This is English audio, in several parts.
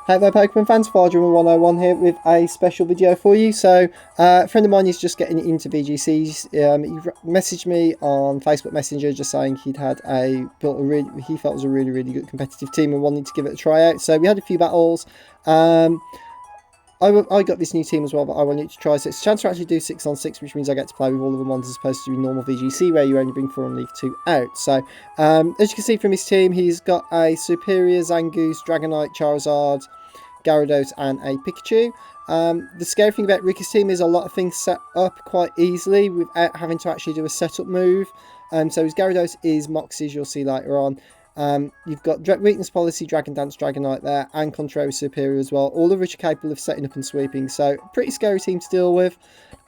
Hey there Pokemon fans, Fardrum101 here with a special video for you. So, a friend of mine is just getting into VGCs. He messaged me on Facebook Messenger just saying he felt was a really good competitive team and wanted to give it a try out. So we had a few battles. Um, I got this new team as well that I wanted to try. So it's a chance to actually do 6 on 6, which means I get to play with all of the ones as opposed to normal VGC where you only bring 4 and leave 2 out. So, as you can see from his team, he's got a Superior, Zangoose, Dragonite, Charizard, Gyarados and a Pikachu. The scary thing about Ricky's team is a lot of things set up quite easily without having to actually do a setup move. So his Gyarados is Moxie's, you'll see later on. You've got Weakness Policy, Dragon Dance, Dragonite there, and Contrary Superior as well, all of which are capable of setting up and sweeping, so pretty scary team to deal with.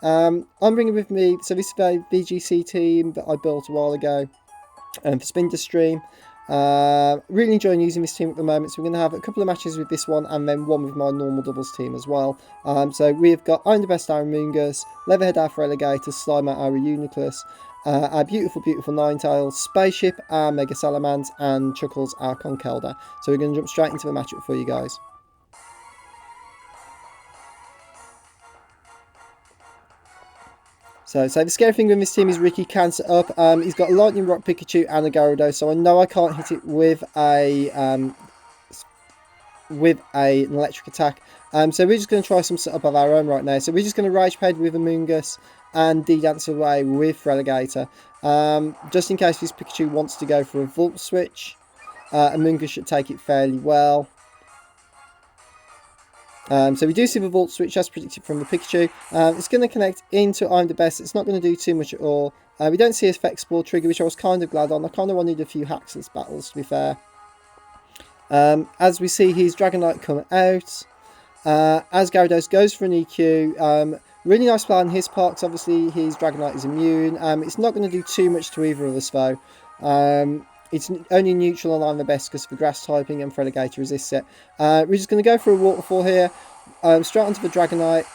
I'm bringing with me, so this is a VGC team that I built a while ago for Spin to Stream. Really enjoying using this team at the moment, so we're going to have a couple of matches with this one and then one with my normal doubles team as well. So we've got I'm the Best Aramungus, Leatherhead our Relegator, Slimer our Uniclus, our beautiful Ninetales, Spaceship our Mega Salamence, and Chuckles our Conkelder. So we're going to jump straight into the matchup for you guys. So the scary thing with this team is Ricky can set up. He's got a Lightning Rock Pikachu and a Gyarados, so I know I can't hit it with an electric attack. So we're just going to try some setup of our own right now. So we're just going to Rage Pad with Amoonguss and D-Dance away with Relegator. Just in case this Pikachu wants to go for a Volt Switch. Amoonguss should take it fairly well. So we do see the Volt Switch as predicted from the Pikachu. It's going to connect into I'm the Best. It's not going to do too much at all. We don't see Effect Spore trigger, which I was kind of glad on. I kind of wanted a few Haxorus battles, to be fair. As we see his Dragonite come out. As Gyarados goes for an EQ. Really nice play on his part, because obviously his Dragonite is immune. It's not going to do too much to either of us, though. It's only neutral on I'm the Best because for grass typing and for Relegator resists it. We're just going to go for a Waterfall here. Straight onto the Dragonite.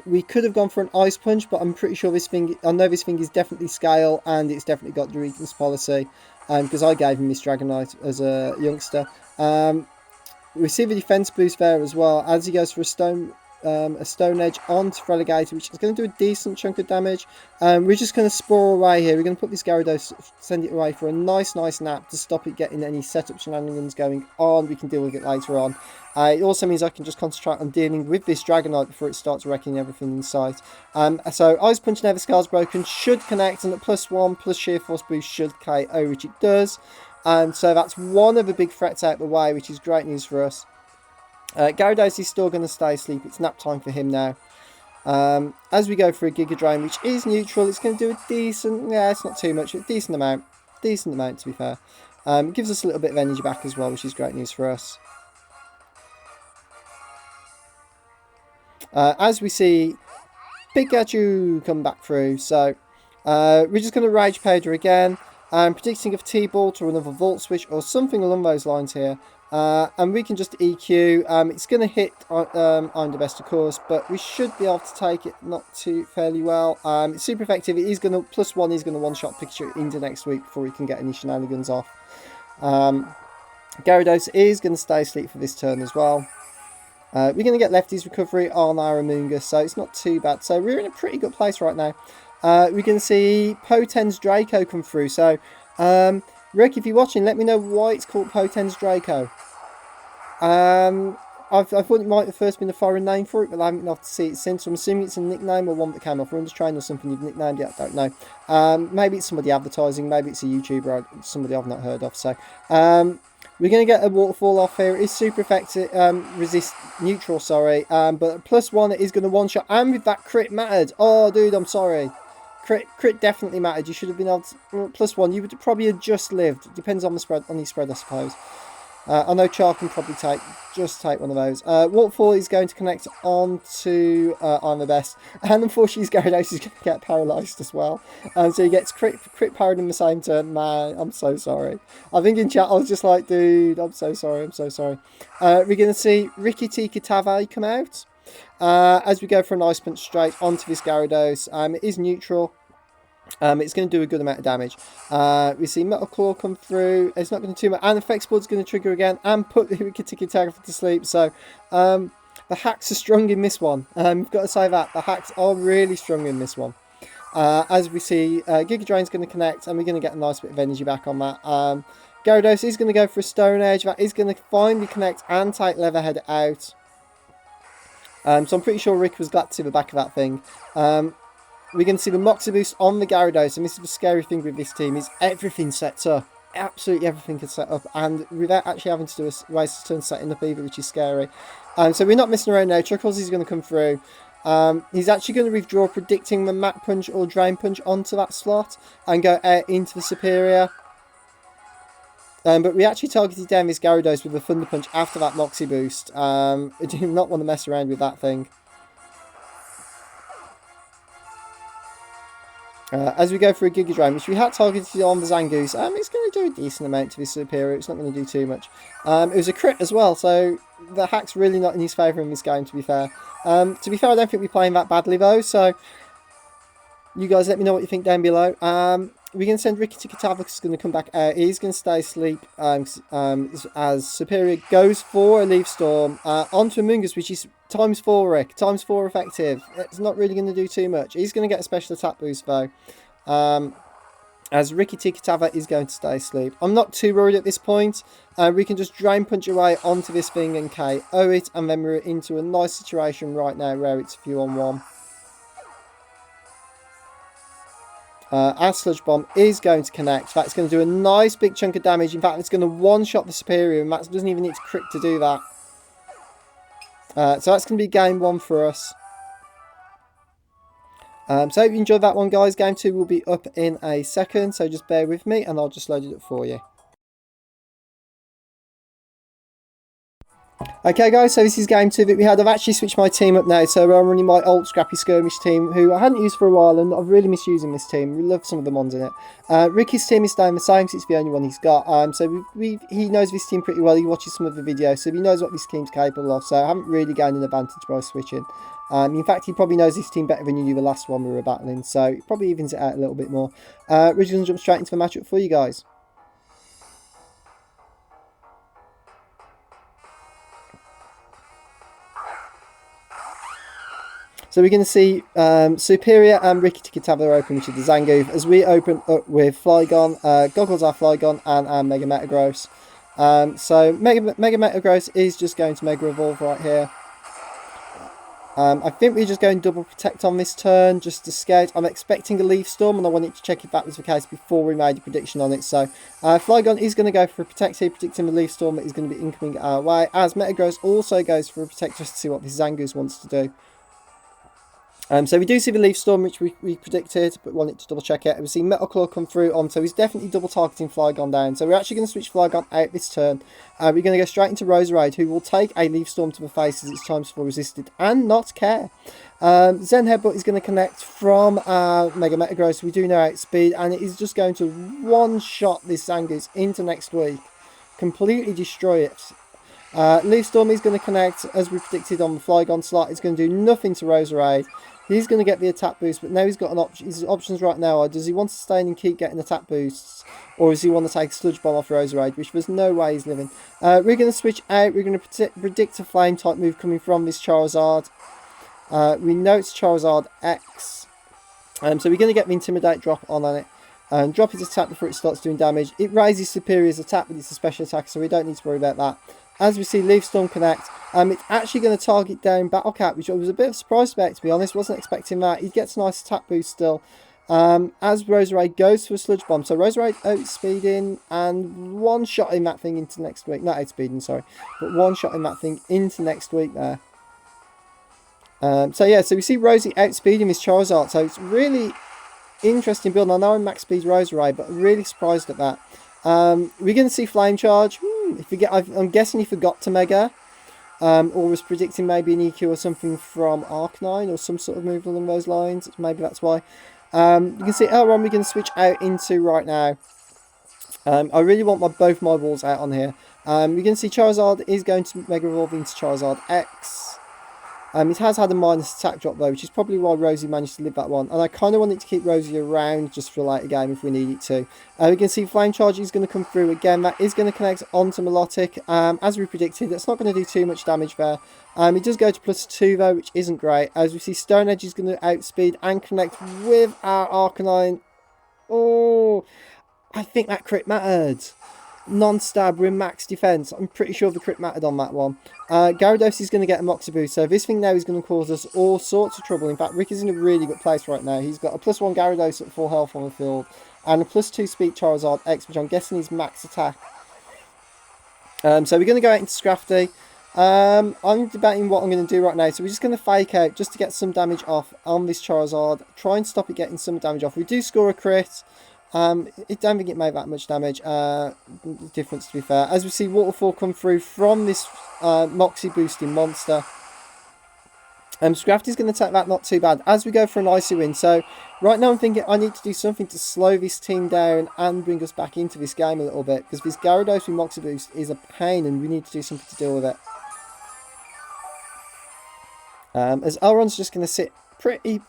We could have gone for an Ice Punch, but I'm pretty sure I know this thing is definitely Scale and it's definitely got the Weakness Policy. Because I gave him this Dragonite as a youngster. We see the defense boost there as well as he goes for a Stone Edge onto Relegator, which is going to do a decent chunk of damage. We're just going to Spore away here. We're going to put this Gyarados, send it away for a nice nap to stop it getting any setup shenanigans going on. We can deal with it later on. It also means I can just concentrate on dealing with this Dragonite before it starts wrecking everything in sight. So Ice Punch Never Scars Broken should connect, and at +1 plus Sheer Force Boost should KO, which it does. So that's one of the big threats out the way, which is great news for us. Gyarados is still going to stay asleep. It's nap time for him now. As we go for a Giga Drain, which is neutral, it's going to do a decent, it's not too much, a decent amount to be fair. It gives us a little bit of energy back as well, which is great news for us. As we see Pikachu come back through, so we're just going to Rage Powder again. Predicting a T-Ball to another Volt Switch or something along those lines here. And we can just EQ. It's going to hit I'm the Best, of course, but we should be able to take it not too fairly well. It's super effective. It is going to +1 is going to one-shot Pikachu into next week before he can get any shenanigans off. Gyarados is going to stay asleep for this turn as well. We're going to get Lefty's recovery on our Amoonguss, so it's not too bad. So we're in a pretty good place right now. We can see Poten's Draco come through. So, Rick, if you're watching, let me know why it's called Poten's Draco. I thought it might have first been a foreign name for it, but I haven't been able to see it since. So I'm assuming it's a nickname or one that came off Runners Train or something you've nicknamed it. I don't know. Maybe it's somebody advertising. Maybe it's a YouTuber, somebody I've not heard of. So, we're going to get a Waterfall off here. It is super effective, neutral, sorry. But +1 it is going to one-shot. And with that crit mattered. Oh, dude, I'm sorry. Crit definitely mattered. You should have been able to +1. You would probably have just lived. Depends on the spread, on his spread, I suppose. I know Char can probably take one of those. Waterfall is going to connect onto I'm the Best, and unfortunately Gyarados is going to get paralysed as well. So he gets crit parried in the same turn. Man, I'm so sorry. I think in chat I was just like, dude, I'm so sorry. We're going to see Ricky Tave come out. As we go for an Ice Punch straight onto this Gyarados. It is neutral. It's going to do a good amount of damage. We see Metal Claw come through. It's not going to do much. And Effects Board's going to trigger again and put the Rikki-Tikki-Tavi to sleep. So the hacks are strong in this one. We've got to say that. The hacks are really strong in this one. As we see, Giga Drain's going to connect and we're going to get a nice bit of energy back on that. Gyarados is going to go for a Stone Edge. That is going to finally connect and take Leatherhead out. So I'm pretty sure Rick was glad to see the back of that thing. We're going to see the Moxie Boost on the Gyarados, and this is the scary thing with this team, is everything sets up. Absolutely everything is set up, and without actually having to do a race turn setting up either, which is scary. So we're not messing around now. Chuckles is going to come through. He's actually going to withdraw, predicting the Mach Punch or Drain Punch onto that slot, and go out into the Superior. But we actually targeted down this Gyarados with the Thunder Punch after that Moxie Boost. I do not want to mess around with that thing. As we go for a Giga Drain, which we had targeted on the Zangoose, it's going to do a decent amount to his Superior. It's not going to do too much. It was a crit as well, so the hack's really not in his favour in this game, to be fair. I don't think we're playing that badly, though, so you guys let me know what you think down below. We're going to send Rikki-Tikki-Tavi, because he's going to come back out. He's going to stay asleep as Superior goes for a Leaf Storm onto Amoonguss, which is ×4, Rick. ×4 effective. It's not really going to do too much. He's going to get a special attack boost, though. As Rikki-Tikki-Tavi is going to stay asleep. I'm not too worried at this point. We can just Drain Punch away onto this thing and KO it. And then we're into a nice situation right now where it's a few on one. Our Sludge Bomb is going to connect. That's going to do a nice big chunk of damage. In fact, it's going to one-shot the Superior, and Max doesn't even need to crit to do that. So that's going to be game 1 for us. So I hope you enjoyed that one, guys. Game 2 will be up in a second, so just bear with me, and I'll just load it up for you. Okay guys, so this is game 2 that we had. I've actually switched my team up now, so I'm running my old Scrappy Skirmish team, who I hadn't used for a while, and I've really missed using this team. We love some of the mons in it. Ricky's team is staying the same, because it's the only one he's got. So he knows this team pretty well. He watches some of the videos, so he knows what this team's capable of, so I haven't really gained an advantage by switching. In fact, he probably knows this team better than you knew the last one we were battling, so it probably evens it out a little bit more. We're just going to jump straight into the matchup for you guys. So we're going to see Superior and Rikki-Tikki-Tavi are open, which is the Zangoose, as we open up with Flygon, Goggles our Flygon, and our Mega Metagross. So Mega Metagross is just going to Mega Evolve right here. I think we're just going double protect on this turn, just to scout. I'm expecting a Leaf Storm, and I wanted to check if that was the case before we made a prediction on it. So Flygon is going to go for a protect here, predicting the Leaf Storm that is going to be incoming our way, as Metagross also goes for a protect just to see what this Zangoose wants to do. So we do see the Leaf Storm, which we predicted, but wanted to double check it. We see Metal Claw come through on, so he's definitely double targeting Flygon down. So we're actually going to switch Flygon out this turn. We're going to go straight into Roserade, who will take a Leaf Storm to the face as it's ×4 resisted and not care. Zen Headbutt is going to connect from Mega Metagross. We do know outspeed, and it is just going to one-shot this Zangoose into next week. Completely destroy it. Leaf Storm is going to connect, as we predicted on the Flygon slot. It's going to do nothing to Roserade. He's going to get the attack boost, but now he's got an option. His options right now are, does he want to stay in and keep getting attack boosts, or does he want to take a Sludge Bomb off Roserade, which there's no way he's living. We're going to switch out. We're going to predict a Flame type move coming from this Charizard. We know it's Charizard X. So we're going to get the Intimidate drop on it. And drop his attack before it starts doing damage. It raises Superior's attack, but it's a special attack, so we don't need to worry about that. As we see Leaf Storm connect, it's actually going to target down Battle Cat, which I was a bit surprised about, to be honest. Wasn't expecting that. He gets a nice attack boost still. As Roserade goes for a Sludge Bomb. So Roserade outspeeding and one-shotting that thing into next week. Not outspeeding, sorry. But one-shotting that thing into next week there. So yeah, so we see Rosie outspeeding this Charizard. So it's really interesting build. I know I'm max speed Roserade, but I'm really surprised at that. We're going to see Flame Charge. I'm guessing he forgot to Mega. Or was predicting maybe an EQ or something from Arcanine, or some sort of move along those lines. Maybe that's why. You can see Elron we're going to switch out into right now. I really want both my balls out on here. We're going to see Charizard is going to Mega Evolve into Charizard X. It has had a minus attack drop though, which is probably why Rosie managed to live that one. And I kind of wanted to keep Rosie around just for a later game if we need it to. We can see Flame Charge is going to come through again. That is going to connect onto Melodic. As we predicted, that's not going to do too much damage there. It does go to +2 though, which isn't great. As we see, Stone Edge is going to outspeed and connect with our Arcanine. Oh, I think that crit mattered. Non-stab, we're in max defense. I'm pretty sure the crit mattered on that one. Gyarados is going to get a Moxie boost, so this thing now is going to cause us all sorts of trouble. In fact, Rick is in a really good place right now. He's got a +1 Gyarados at full health on the field, and a +2 Speed Charizard X, which I'm guessing is max attack. So we're going to go out into Scrafty. I'm debating what I'm going to do right now, so we're just going to fake out just to get some damage off on this Charizard. Try and stop it getting some damage off. We do score a crit. I don't think it made that much damage difference, to be fair. As we see Waterfall come through from this Moxie boosting monster. Scrafty's going to take that not too bad as we go for an Icy Wind. So right now I'm thinking I need to do something to slow this team down and bring us back into this game a little bit, because this Gyarados with Moxie boost is a pain and we need to do something to deal with it. As Elrond's just going to sit pretty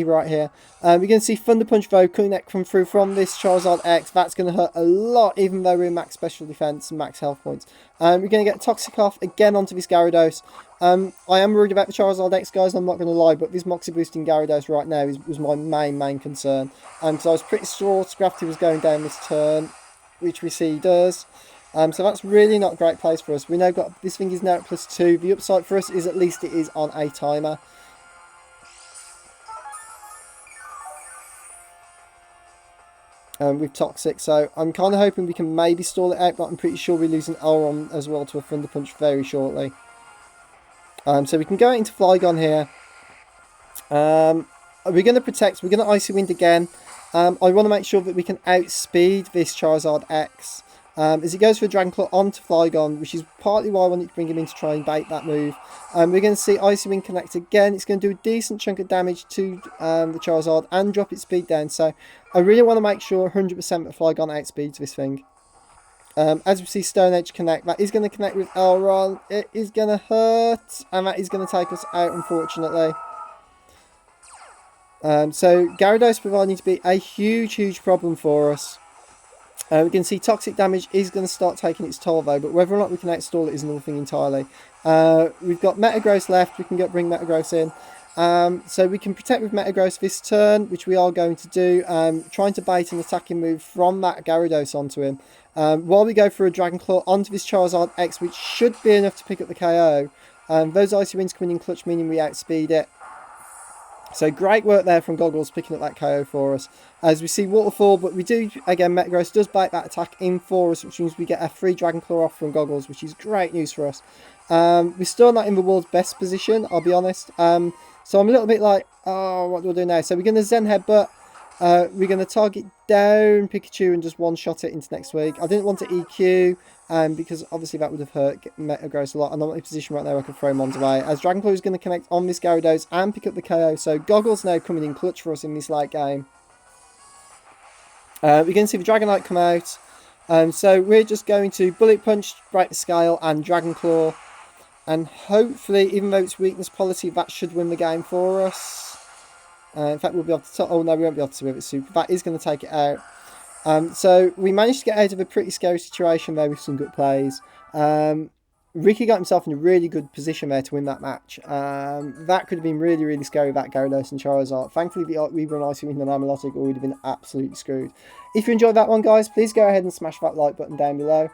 right here. We're going to see Thunder Punch though come through from this Charizard X. That's going to hurt a lot, even though we're in max special defense and max health points. We're going to get Toxic off again onto this Gyarados. I am worried about the Charizard X, guys, I'm not going to lie, but this Moxie boosting Gyarados right now was my main concern. Because I was pretty sure Scrafty was going down this turn, which we see he does. So that's really not a great place for us. We now got this thing is now at +2. The upside for us is at least it is on a timer. With Toxic, so I'm kind of hoping we can maybe stall it out, but I'm pretty sure we're losing Elrond as well to a Thunder Punch very shortly. So we can go into Flygon here. We're going to protect, we're going to Icy Wind again. I want to make sure that we can outspeed this Charizard X. As it goes for a Dragon Claw onto Flygon, which is partly why I wanted to bring him in to try and bait that move. We're going to see Icy Wind connect again. It's going to do a decent chunk of damage to the Charizard and drop its speed down. So I really want to make sure 100% that Flygon outspeeds this thing. As we see Stone Edge connect, that is going to connect with Elrond. It is going to hurt, and that is going to take us out, unfortunately. So Gyarados providing to be a huge problem for us. We can see Toxic damage is going to start taking its toll though, but whether or not we can outstall it is another thing entirely. We've got Metagross left, we can bring Metagross in. So we can protect with Metagross this turn, which we are going to do, trying to bait an attacking move from that Gyarados onto him. While we go for a Dragon Claw onto this Charizard X, which should be enough to pick up the KO. Those Icy Winds coming in clutch, meaning we outspeed it. So great work there from Goggles picking up that KO for us. As we see Waterfall, but we do, again, Metagross does bite that attack in for us, which means we get a free Dragon Claw off from Goggles, which is great news for us. We're still not in the world's best position, I'll be honest. So I'm a little bit like, oh, what do I do now? So we're going to Zen Headbutt. We're going to target down Pikachu and just one-shot it into next week. I didn't want to EQ, because obviously that would have hurt Metagross a lot. I'm not in a position right now where I can throw Mons away. As Dragon Claw is going to connect on this Gyarados and pick up the KO. So Goggles now coming in clutch for us in this late game. We're going to see the Dragonite come out. So we're just going to Bullet Punch, break the scale, and Dragon Claw. And hopefully, even though it's weakness policy, that should win the game for us. In fact, we'll be able to... Oh, no, we won't be able to with it super. That is going to take it out. So we managed to get out of a pretty scary situation there with some good plays. Ricky got himself in a really good position there to win that match. That could have been really scary, that Gyarados and Charizard. Thankfully, we were on Icy Wind and Melodic, or we'd have been absolutely screwed. If you enjoyed that one, guys, please go ahead and smash that like button down below.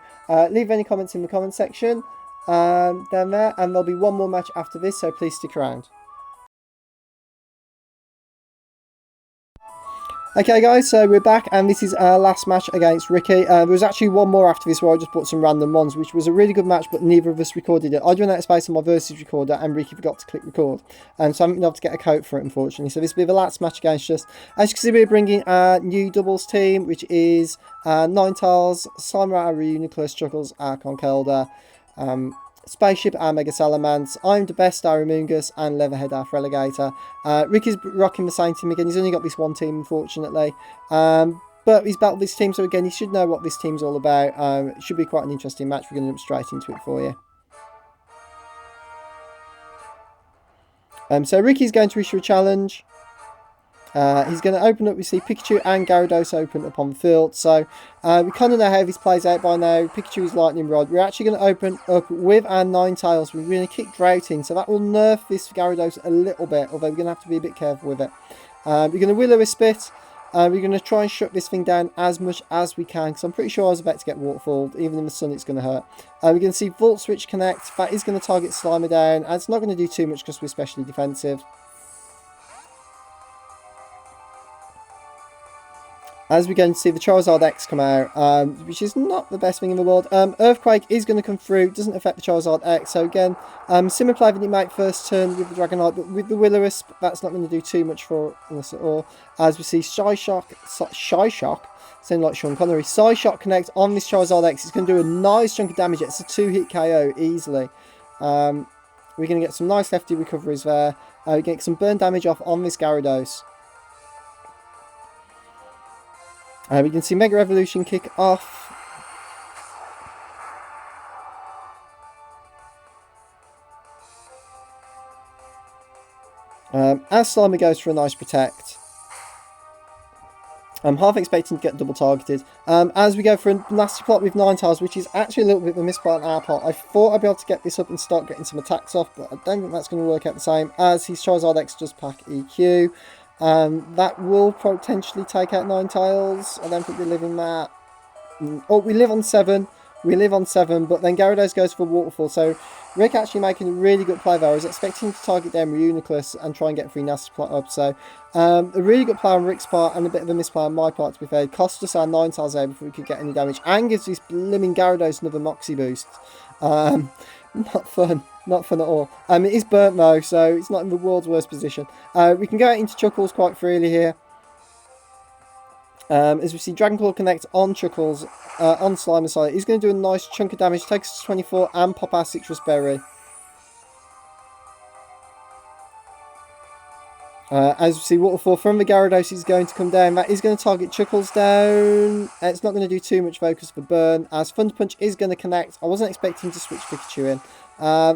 Leave any comments in the comment section down there, and there'll be one more match after this, so please stick around. Okay guys, so we're back, and this is our last match against Ricky. There was actually one more after this where I just put some random ones, which was a really good match, but neither of us recorded it. I ran out of space on my versus recorder, and Ricky forgot to click record. So I haven't been able to get a code for it, unfortunately. So this will be the last match against us. As you can see, we're bringing our new doubles team, which is Ninetales, Slimer, Reuniclus, Chuckles, Archon Kelder, Spaceship, our Mega Salamence, I'm the Best, our Amoongus, and Leatherhead, our Relegator. Ricky's rocking the same team again. He's only got this one team, unfortunately. But he's battled this team, so again, he should know what this team's all about. It should be quite an interesting match. We're going to jump straight into it for you. So Ricky's going to issue a challenge. He's going to open up. We see Pikachu and Gyarados open up on the field. So we kind of know how this plays out by now. Pikachu's Lightning Rod. We're actually going to open up with our Ninetales. We're going to kick Drought in. So that will nerf this Gyarados a little bit. Although we're going to have to be a bit careful with it. We're going to Will-O-Wisp. We're going to try and shut this thing down as much as we can. Because I'm pretty sure I was about to get Waterfalled. Even in the sun it's going to hurt. We're going to see Volt Switch connect. That is going to target Slimer down. And it's not going to do too much because we're specially defensive. As we're going to see the Charizard X come out, which is not the best thing in the world. Earthquake is going to come through, doesn't affect the Charizard X. So again, similar play that you make first turn with the Dragonite, but with the Will-O-Wisp, that's not going to do too much for us at all. As we see Psyshock, sounding like Sean Connery, Psyshock connect on this Charizard X. It's going to do a nice chunk of damage. It's a 2-hit KO easily. We're going to get some nice lefty recoveries there. We're going to get some burn damage off on this Gyarados. We can see Mega Evolution kick off. As Slimer goes for a nice protect. I'm half expecting to get double targeted. As we go for a nasty plot with Ninetales, which is actually a little bit of a misplay on our part. I thought I'd be able to get this up and start getting some attacks off, but I don't think that's going to work out the same. As his Charizard X does pack EQ. That will potentially take out Ninetales. I don't think we live in that. Oh, we live on 7. We live on 7, but then Gyarados goes for Waterfall. So Rick actually making a really good play there. I was expecting to target down Reuniclus and try and get 3 nasty plot up. So a really good play on Rick's part and a bit of a misplay on my part, to be fair. It cost us our Ninetales there before we could get any damage. And gives this blooming Gyarados another Moxie boost. Not fun. Not fun at all. It is burnt though, so it's not in the world's worst position. We can go into Chuckles quite freely here. As we see Dragon Claw connect on Chuckles, on Slimer side. He's going to do a nice chunk of damage, take us to 24 and pop our Citrus Berry. As we see Waterfall from the Gyarados is going to come down. That is going to target Chuckles down. It's not going to do too much focus for burn, as Thunder Punch is going to connect. I wasn't expecting to switch Pikachu in.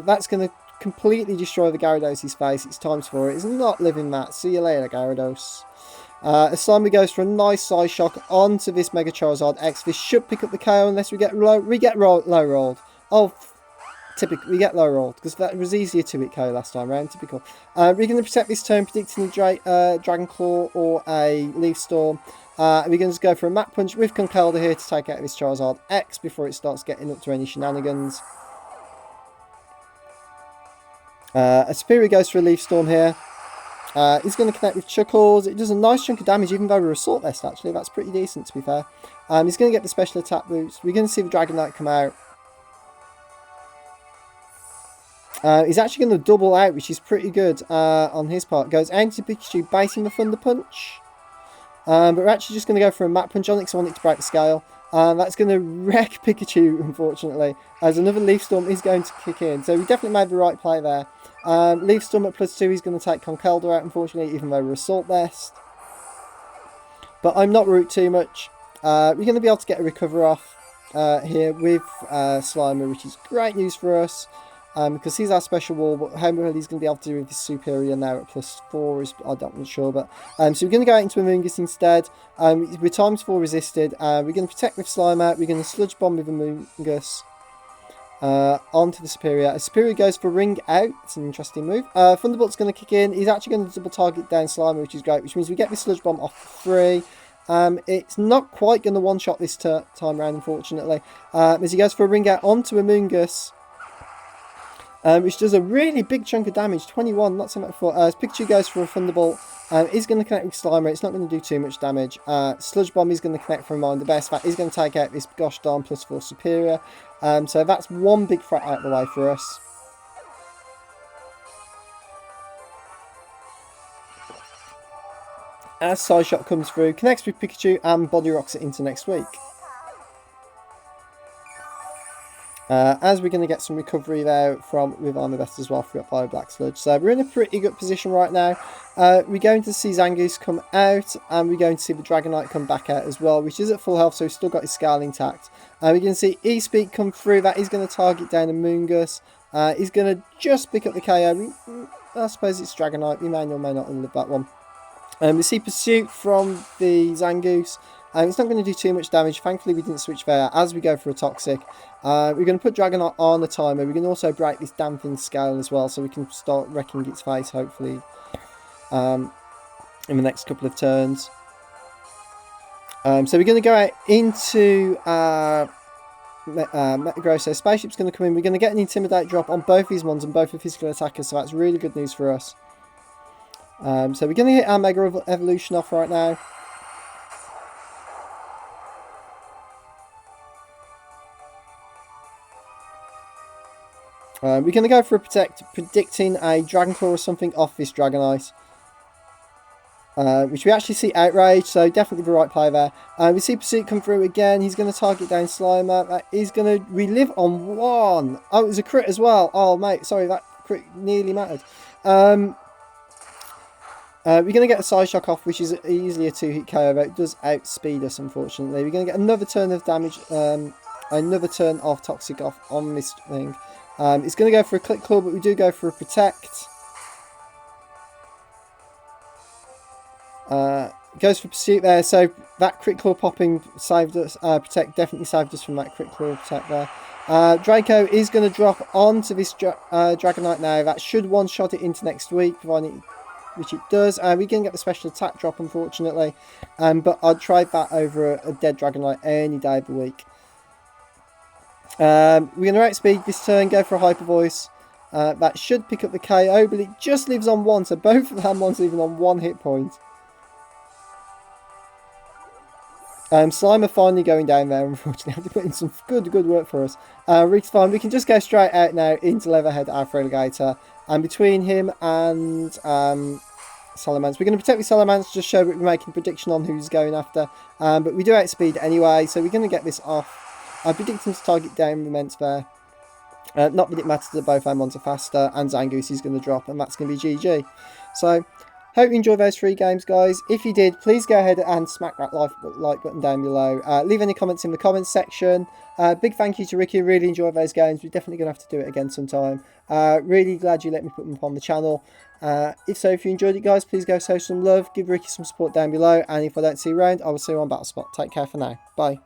That's going to completely destroy the Gyarados' face. It's times 4. It's not living that. See you later, Gyarados. As Slimer goes for a nice side shock onto this Mega Charizard X. This should pick up the KO unless we get low rolled. Oh, typically we get low rolled because that was easier to hit KO last time round. Typical. We're going to protect this turn, predicting a Dragon Claw or a Leaf Storm. We're going to just go for a Mach Punch with Conkeldurr here to take out this Charizard X before it starts getting up to any shenanigans. A Superior goes for a Leaf Storm here. He's going to connect with Chuckles. It does a nice chunk of damage, even though we're Assault Vest, actually. That's pretty decent, to be fair. He's going to get the special attack boost. We're going to see the Dragonite come out. He's actually going to double out, which is pretty good on his part. Goes anti Pikachu, basing the Thunder Punch. But we're actually just going to go for a Mach Punch on it because I want it to break the scale. That's going to wreck Pikachu, unfortunately, as another Leaf Storm is going to kick in. So we definitely made the right play there. Leaf Storm at +2 is going to take Conkeldurr out, unfortunately, even though we're Assault Vest. But I'm not worried too much. We're going to be able to get a recover off here with Slimer, which is great news for us. Because he's our special wall, but how well he's going to be able to do with his Superior now at +4 is, I'm not sure. But so we're going to go out into Amoonguss instead. We're ×4 resisted. We're going to protect with Slimer. We're going to Sludge Bomb with Amoonguss onto the Superior. A Superior goes for Ring Out. It's an interesting move. Thunderbolt's going to kick in. He's actually going to double target down Slimer, which is great, which means we get this Sludge Bomb off for free. It's not quite going to one-shot this time round, unfortunately. As he goes for a Ring Out onto Amoonguss. Which does a really big chunk of damage, 21, not so much for. As Pikachu goes for a Thunderbolt, is going to connect with Slimer. It's not going to do too much damage. Sludge Bomb is going to connect for Reminder Best. That is going to take out this gosh darn +4 Superior. So that's one big threat out of the way for us. As Psyshock comes through, connects with Pikachu and Body Rocks it into next week. As we're going to get some recovery there with Armor Vest as well for Fire Black Sludge. So we're in a pretty good position right now. We're going to see Zangoose come out, and we're going to see the Dragonite come back out as well, which is at full health, so he's still got his Scale intact. We're going to see E-Speak come through. That is going to target down Amoonguss. He's going to just pick up the KO. I suppose it's Dragonite. We may or may not live that one. We see Pursuit from the Zangoose. It's not going to do too much damage. Thankfully, we didn't switch there as we go for a Toxic. We're going to put Dragonite on the timer. We're going to also break this damping scale as well, so we can start wrecking its face, hopefully, in the next couple of turns. So we're going to go out into Metagross. So Spaceship's going to come in. We're going to get an Intimidate drop on both these ones and both the physical attackers, so that's really good news for us. So we're going to hit our Mega Evolution off right now. We're going to go for a Protect, predicting a Dragon Claw or something off this Dragonite. Which we actually see Outrage, so definitely the right play there. We see Pursuit come through again. He's going to target down Slimer. He's going to relive on 1. Oh, it was a crit as well. Oh, mate, sorry, that crit nearly mattered. We're going to get a Side Shock off, which is easily a 2-hit KO, but it does outspeed us, unfortunately. We're going to get another turn of damage, another turn of Toxic off on this thing. It's going to go for a Click Claw, but we do go for a Protect. Goes for Pursuit there, so that Crit Claw popping saved us, Protect definitely saved us from that Crit Claw Protect there. Draco is going to drop onto this Dragonite now. That should one-shot it into next week, providing which it does. We can get the special attack drop, unfortunately, but I'd trade that over a dead Dragonite any day of the week. We're going to outspeed this turn, go for a Hyper Voice. That should pick up the KO, but it just lives on 1, so both of them ones living on 1 hit point. Slimer finally going down there, unfortunately. Have to put in some good work for us. Rick's fine. We can just go straight out now into Leatherhead, our Feraligatr. And between him and Salamence, we're going to protect with Salamence, just show that we're making a prediction on who's going after. But we do outspeed anyway, so we're going to get this off. I predict him to target down the Mence there. Not that it matters that both our mons are faster, and Zangoose is going to drop, and that's going to be GG. So, hope you enjoyed those 3 games, guys. If you did, please go ahead and smack that like button down below. Leave any comments in the comments section. Big thank you to Ricky. Really enjoyed those games. We're definitely going to have to do it again sometime. Really glad you let me put them up on the channel. If you enjoyed it, guys, please go show some love. Give Ricky some support down below. And if I don't see you around, I will see you on Battle Spot. Take care for now. Bye.